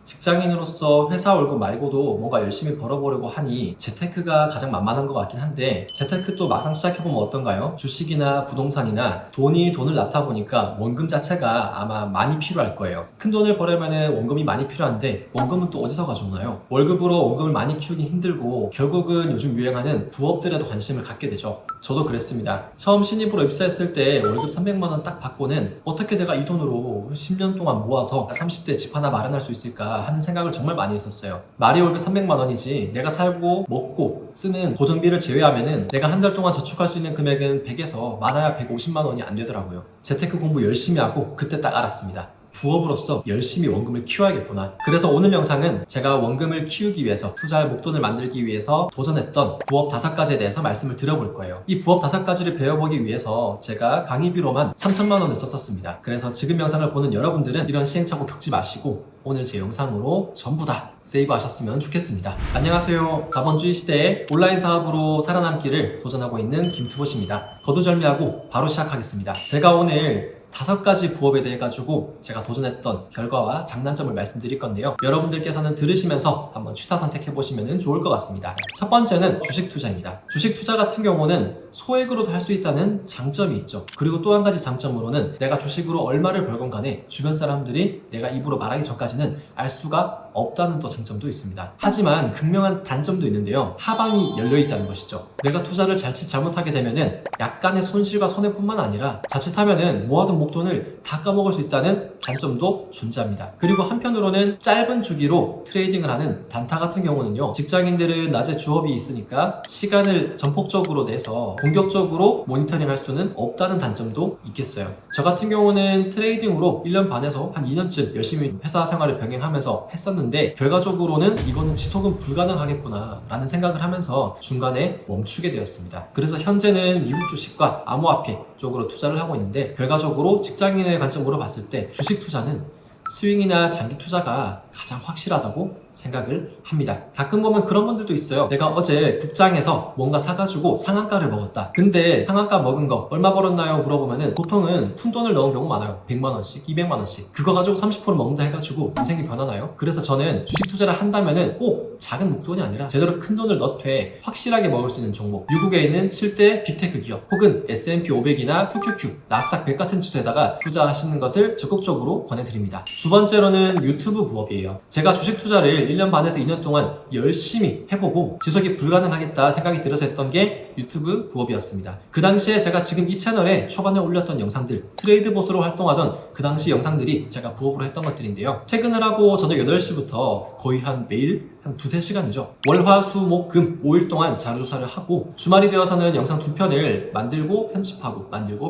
직장인으로서 회사 월급 말고도 뭔가 열심히 벌어보려고 하니 재테크가 가장 만만한 것 같긴 한데, 재테크도 막상 시작해보면 어떤가요? 주식이나 부동산이나 돈을 낳다 보니까 원금 자체가 아마 많이 필요할 거예요. 큰 돈을 벌려면 원금이 많이 필요한데 원금은 또 어디서 가져오나요? 월급으로 원금을 많이 키우기 힘들고 결국은 요즘 유행하는 부업들에도 관심을 갖게 되죠. 저도 그랬습니다. 처음 신입으로 입사했을 때 월급 300만 원 딱 받고는 어떻게 내가 이 돈으로 10년 동안 모아서 30대 집 하나 마련할 수 있을까 하는 생각을 정말 많이 했었어요. 말이 월급 300만 원이지 내가 살고 먹고 쓰는 고정비를 제외하면은 내가 한 달 동안 저축할 수 있는 금액은 100에서 많아야 150만 원이 안 되더라고요. 재테크 공부 열심히 하고 그때 딱 알았습니다. 부업으로서 열심히 원금을 키워야겠구나. 그래서 오늘 영상은 제가 원금을 키우기 위해서, 투자할 목돈을 만들기 위해서 도전했던 부업 5가지에 대해서 말씀을 드려볼 거예요. 이 부업 5가지를 배워보기 위해서 제가 강의비로만 3천만 원을 썼었습니다. 그래서 지금 영상을 보는 여러분들은 이런 시행착오 겪지 마시고 오늘 제 영상으로 전부 다 세이브 하셨으면 좋겠습니다. 안녕하세요. 자본주의 시대에 온라인 사업으로 살아남기를 도전하고 있는 김투봇입니다. 거두절미하고 바로 시작하겠습니다. 제가 오늘 5가지 부업에 대해 가지고 제가 도전했던 결과와 장단점을 말씀드릴 건데요. 여러분들께서는 들으시면서 한번 취사 선택해 보시면 좋을 것 같습니다. 첫 번째는 주식 투자입니다. 주식 투자 같은 경우는 소액으로도 할 수 있다는 장점이 있죠. 그리고 또 한 가지 장점으로는 내가 주식으로 얼마를 벌건 간에 주변 사람들이 내가 입으로 말하기 전까지는 알 수가 없다는 또 장점도 있습니다. 하지만 극명한 단점도 있는데요. 하방이 열려 있다는 것이죠. 내가 투자를 자칫 잘못하게 되면은 약간의 손실과 손해뿐만 아니라 자칫하면은 모아둔 목돈을 다 까먹을 수 있다는 단점도 존재합니다. 그리고 한편으로는 짧은 주기로 트레이딩을 하는 단타 같은 경우는요, 직장인들은 낮에 주업이 있으니까 시간을 전폭적으로 내서 공격적으로 모니터링 할 수는 없다는 단점도 있겠어요. 저 같은 경우는 트레이딩으로 1년 반에서 한 2년쯤 열심히 회사 생활을 병행하면서 했었는데, 결과적으로는 이거는 지속은 불가능하겠구나 라는 생각을 하면서 중간에 멈추게 되었습니다. 그래서 현재는 미국 주식과 암호화폐 쪽으로 투자를 하고 있는데, 결과적으로 직장인의 관점으로 봤을 때 주식 투자는 스윙이나 장기 투자가 가장 확실하다고 생각을 합니다. 가끔 보면 그런 분들도 있어요. 내가 어제 국장에서 뭔가 사가지고 상한가를 먹었다. 근데 상한가 먹은 거 얼마 벌었나요? 물어보면은 보통은 푼돈을 넣은 경우 많아요. 100만원씩, 200만원씩. 그거 가지고 30% 먹는다 해가지고 인생이 변하나요? 그래서 저는 주식 투자를 한다면은 꼭 작은 목돈이 아니라 제대로 큰 돈을 넣되 확실하게 먹을 수 있는 종목, 미국에 있는 7대 빅테크 기업 혹은 S&P 500이나 QQQ, 나스닥 100 같은 주에다가 투자하시는 것을 적극적으로 권해드립니다. 두 번째로는 유튜브 부업이에요. 제가 주식 투자를 1년 반에서 2년 동안 열심히 해보고 지속이 불가능하겠다 생각이 들어서 했던 게 유튜브 부업이었습니다. 그 당시에 제가 지금 이 채널에 초반에 올렸던 영상들, 트레이드 보스로 활동하던 그 당시 영상들이 제가 부업으로 했던 것들인데요. 퇴근을 하고 저녁 8시부터 거의 매일 한 2-3시간이죠. 월, 화, 수, 목, 금 5일 동안 자료조사를 하고 주말이 되어서는 영상 2편을 만들고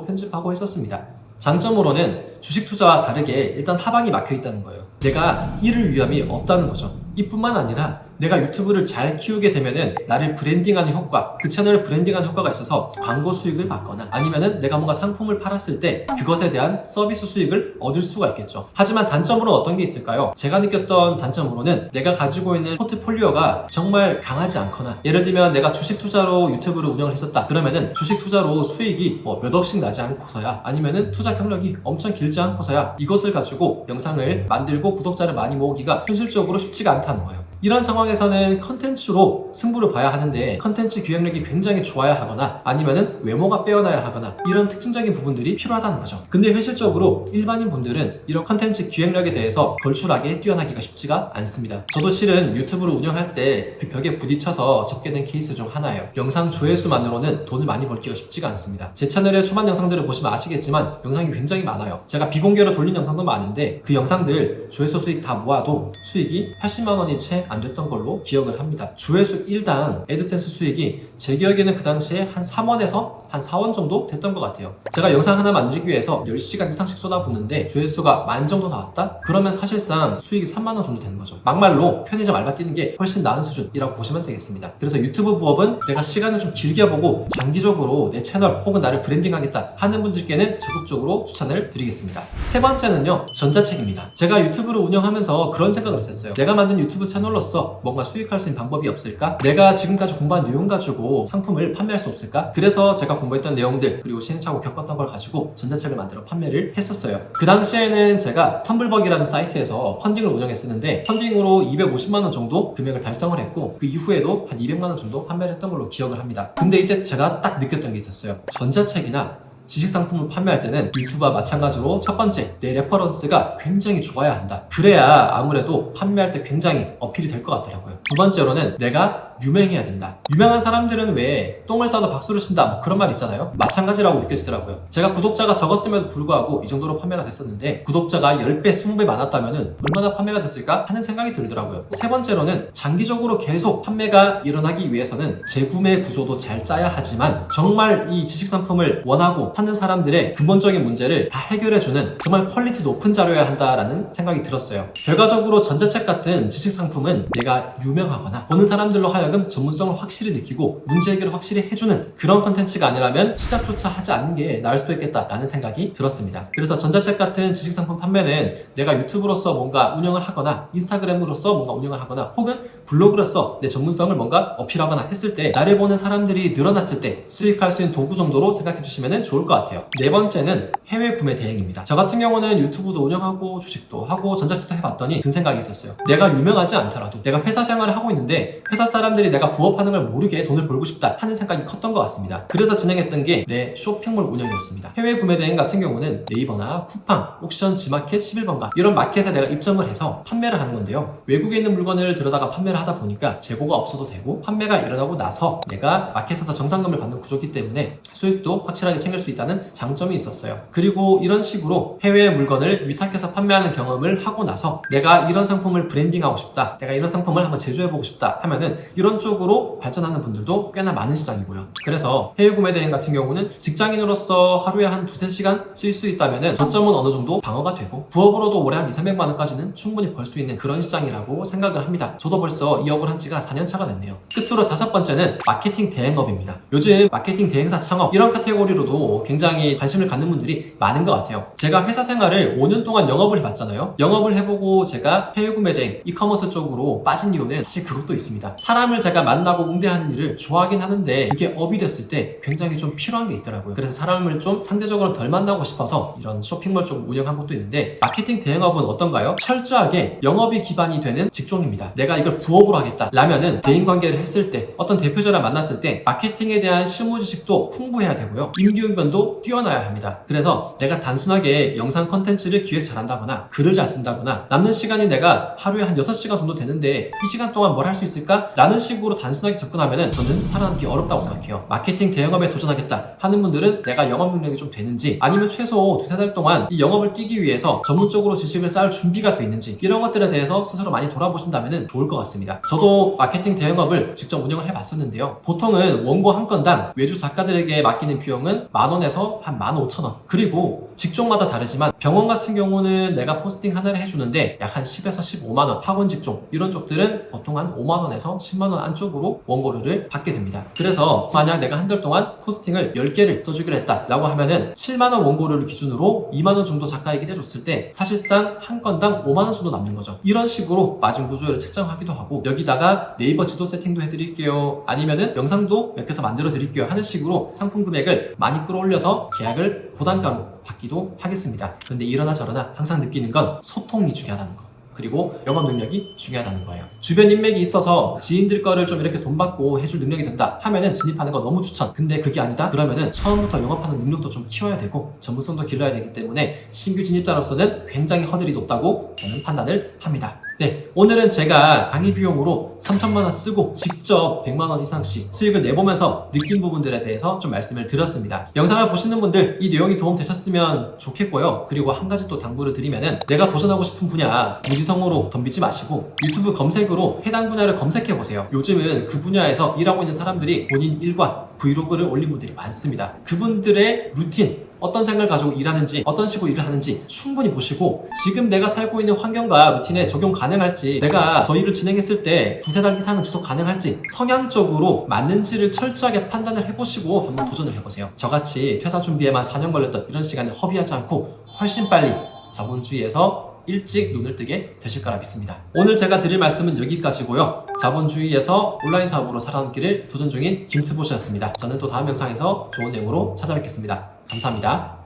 편집하고 했었습니다. 장점으로는 주식 투자와 다르게 일단 하방이 막혀 있다는 거예요. 내가 잃을 위험이 없다는 거죠. 이뿐만 아니라 내가 유튜브를 잘 키우게 되면은 나를 브랜딩하는 효과, 그 채널을 브랜딩하는 효과가 있어서 광고 수익을 받거나 아니면은 내가 뭔가 상품을 팔았을 때 그것에 대한 서비스 수익을 얻을 수가 있겠죠. 하지만 단점으로는 어떤 게 있을까요? 제가 느꼈던 단점으로는 내가 가지고 있는 포트폴리오가 정말 강하지 않거나, 예를 들면 내가 주식 투자로 유튜브를 운영을 했었다. 그러면은 주식 투자로 수익이 몇 억씩 나지 않고서야, 아니면은 투자 경력이 엄청 길지 않고서야 이것을 가지고 영상을 만들고 구독자를 많이 모으기가 현실적으로 쉽지가 않다는 거예요. 이런 상황에서는 컨텐츠로 승부를 봐야 하는데 컨텐츠 기획력이 굉장히 좋아야 하거나 아니면은 외모가 빼어나야 하거나 이런 특징적인 부분들이 필요하다는 거죠. 근데 현실적으로 일반인 분들은 이런 컨텐츠 기획력에 대해서 걸출하게 뛰어나기가 쉽지가 않습니다. 저도 실은 유튜브를 운영할 때 그 벽에 부딪혀서 접게 된 케이스 중 하나예요. 영상 조회수만으로는 돈을 많이 벌기가 쉽지가 않습니다. 제 채널의 초반 영상들을 보시면 아시겠지만 영상이 굉장히 많아요. 제가 비공개로 돌린 영상도 많은데 그 영상들 조회수 수익 다 모아도 수익이 80만 원이 채 안 됐던 걸로 기억을 합니다. 조회수 1당 애드센스 수익이 제 기억에는 그 당시에 한 3원에서 한 4원 정도 됐던 것 같아요. 제가 영상 하나 만들기 위해서 10시간 이상씩 쏟아붓는데 조회수가 10,000 정도 나왔다? 그러면 사실상 수익이 3만 원 정도 되는 거죠. 막말로 편의점 알바 뛰는 게 훨씬 나은 수준이라고 보시면 되겠습니다. 그래서 유튜브 부업은 내가 시간을 좀 길게 보고 장기적으로 내 채널 혹은 나를 브랜딩하겠다 하는 분들께는 적극적으로 추천을 드리겠습니다. 세 번째는요, 전자책입니다. 제가 유튜브를 운영하면서 그런 생각을 했었어요. 내가 만든 유튜브 채널로 유튜버로서 뭔가 수익할 수 있는 방법이 없을까? 내가 지금까지 공부한 내용 가지고 상품을 판매할 수 없을까? 그래서 제가 공부했던 내용들 그리고 시행착오 겪었던 걸 가지고 전자책을 만들어 판매를 했었어요. 그 당시에는 제가 텀블벅이라는 사이트에서 펀딩을 운영했었는데 펀딩으로 250만원 정도 금액을 달성을 했고 그 이후에도 한 200만원 정도 판매를 했던 걸로 기억을 합니다. 근데 이때 제가 딱 느꼈던 게 있었어요. 전자책이나 지식상품을 판매할 때는 유튜브와 마찬가지로 첫 번째, 내 레퍼런스가 굉장히 좋아야 한다. 그래야 아무래도 판매할 때 굉장히 어필이 될 것 같더라고요. 두 번째로는 내가 유명해야 된다. 유명한 사람들은 왜 똥을 싸도 박수를 친다 뭐 그런 말 있잖아요. 마찬가지라고 느껴지더라고요. 제가 구독자가 적었음에도 불구하고 이 정도로 판매가 됐었는데 구독자가 10배, 20배 많았다면 얼마나 판매가 됐을까 하는 생각이 들더라고요. 세 번째로는 장기적으로 계속 판매가 일어나기 위해서는 재구매 구조도 잘 짜야 하지만 정말 이 지식상품을 원하고 찾는 사람들의 근본적인 문제를 다 해결해주는 정말 퀄리티 높은 자료여야 한다라는 생각이 들었어요. 결과적으로 전자책 같은 지식상품은 내가 유명하거나 보는 사람들로 하여금 전문성을 확실히 느끼고 문제 해결을 확실히 해주는 그런 컨텐츠가 아니라면 시작조차 하지 않는 게 나을 수도 있겠다라는 생각이 들었습니다. 그래서 전자책 같은 지식상품 판매는 내가 유튜브로서 뭔가 운영을 하거나 인스타그램으로서 뭔가 운영을 하거나 혹은 블로그로서 내 전문성을 뭔가 어필하거나 했을 때 나를 보는 사람들이 늘어났을 때 수익할 수 있는 도구 정도로 생각해 주시면 좋을 것 같아요. 네 번째는 해외 구매 대행입니다. 저 같은 경우는 유튜브도 운영하고 주식도 하고 전자책도 해봤더니 든 생각이 있었어요. 내가 유명하지 않더라도 내가 회사 생활을 하고 있는데 회사 사람들이 내가 부업하는 걸 모르게 돈을 벌고 싶다 하는 생각이 컸던 것 같습니다. 그래서 진행했던 게 내 쇼핑몰 운영이었습니다. 해외 구매 대행 같은 경우는 네이버나 쿠팡, 옥션, 지마켓, 11번가 이런 마켓에 내가 입점을 해서 판매를 하는 건데요. 외국에 있는 물건을 들여다가 판매를 하다 보니까 재고가 없어도 되고 판매가 일어나고 나서 내가 마켓에서 정산금을 받는 구조이기 때문에 수익도 확실하게 챙길 수 있다는 장점이 있었어요. 그리고 이런 식으로 해외 물건을 위탁해서 판매하는 경험을 하고 나서 내가 이런 상품을 브랜딩하고 싶다, 내가 이런 상품을 한번 제조해보고 싶다 하면은 이런 쪽으로 발전하는 분들도 꽤나 많은 시장이고요. 그래서 해외 구매 대행 같은 경우는 직장인으로서 하루에 한 2~3시간 쓸 수 있다면은 저점은 어느 정도 방어가 되고 부업으로도 올해 한 200~300만 원까지는 충분히 벌 수 있는 그런 시장이라고 생각을 합니다. 저도 벌써 이 업을 한 지가 4년 차가 됐네요. 끝으로 다섯 번째는 마케팅 대행업입니다. 요즘 마케팅 대행사 창업 이런 카테고리로도 굉장히 관심을 갖는 분들이 많은 것 같아요. 제가 회사 생활을 5년 동안 영업을 해봤잖아요. 영업을 해보고 제가 해외 구매 대행 이커머스 쪽으로 빠진 이유는 사실 그것도 있습니다. 사람을 제가 만나고 응대하는 일을 좋아하긴 하는데 그게 업이 됐을 때 굉장히 좀 필요한 게 있더라고요. 그래서 사람을 좀 상대적으로 덜 만나고 싶어서 이런 쇼핑몰 쪽 운영한 것도 있는데 마케팅 대행업은 어떤가요? 철저하게 영업이 기반이 되는 직종입니다. 내가 이걸 부업으로 하겠다 라면은 대인관계를 했을 때 어떤 대표자를 만났을 때 마케팅에 대한 실무 지식도 풍부해야 되고요. 임기응변도 뛰어나야 합니다. 그래서 내가 단순하게 영상 컨텐츠를 기획 잘한다거나 글을 잘 쓴다거나 남는 시간이 내가 하루에 한 6시간 정도 되는데 이 시간 동안 뭘 할 수 있을까? 라는 식으로 단순하게 접근하면은 저는 살아남기 어렵다고 생각해요. 마케팅 대행업에 도전하겠다 하는 분들은 내가 영업 능력이 좀 되는지 아니면 최소 2~3달 동안 이 영업을 뛰기 위해서 전문적으로 지식을 쌓을 준비가 돼 있는지 이런 것들에 대해서 스스로 많이 돌아보신다면 좋을 것 같습니다. 저도 마케팅 대행업을 직접 운영을 해봤었는데요. 보통은 원고 한 건당 외주 작가들에게 맡기는 비용은 10,000원에서 한 15,000원. 그리고 직종마다 다르지만 병원 같은 경우는 내가 포스팅 하나를 해주는데 약 한 10에서 15만원, 학원 직종 이런 쪽들은 보통 한 5만원에서 10만원 안쪽으로 원고료를 받게 됩니다. 그래서 만약 내가 한 달 동안 포스팅을 10개를 써주기로 했다 라고 하면은 7만원 원고료를 기준으로 2만원 정도 작가에게 내줬을 때 사실상 한 건당 5만원 정도 남는 거죠. 이런 식으로 마진 구조를 책정하기도 하고 여기다가 네이버 지도 세팅도 해드릴게요, 아니면은 영상도 몇 개 더 만들어 드릴게요 하는 식으로 상품 금액을 많이 끌어올려서 계약을 고단가로 받기도 하겠습니다. 그런데 이러나 저러나 항상 느끼는 건 소통이 중요하다는 거, 그리고 영업 능력이 중요하다는 거예요. 주변 인맥이 있어서 지인들 거를 좀 이렇게 돈 받고 해줄 능력이 된다 하면은 진입하는 거 너무 추천. 근데 그게 아니다 그러면은 처음부터 영업하는 능력도 좀 키워야 되고 전문성도 길러야 되기 때문에 신규 진입자로서는 굉장히 허들이 높다고 저는 판단을 합니다. 네, 오늘은 제가 강의 비용으로 3천만 원 쓰고 직접 100만 원 이상씩 수익을 내보면서 느낀 부분들에 대해서 좀 말씀을 드렸습니다. 영상을 보시는 분들 이 내용이 도움 되셨으면 좋겠고요. 그리고 한 가지 또 당부를 드리면은 내가 도전하고 싶은 분야 무지성으로 덤비지 마시고 유튜브 검색으로 해당 분야를 검색해 보세요. 요즘은 그 분야에서 일하고 있는 사람들이 본인 일과 브이로그를 올린 분들이 많습니다. 그분들의 루틴, 어떤 생각을 가지고 일하는지 어떤 식으로 일을 하는지 충분히 보시고 지금 내가 살고 있는 환경과 루틴에 적용 가능할지, 내가 저 일을 진행했을 때 2~3달 이상은 지속 가능할지 성향적으로 맞는지를 철저하게 판단을 해보시고 한번 도전을 해보세요. 저같이 퇴사 준비에만 4년 걸렸던 이런 시간을 허비하지 않고 훨씬 빨리 자본주의에서 일찍 눈을 뜨게 되실 거라 믿습니다. 오늘 제가 드릴 말씀은 여기까지고요. 자본주의에서 온라인 사업으로 살아남기를 도전 중인 김트보시였습니다. 저는 또 다음 영상에서 좋은 내용으로 찾아뵙겠습니다. 감사합니다.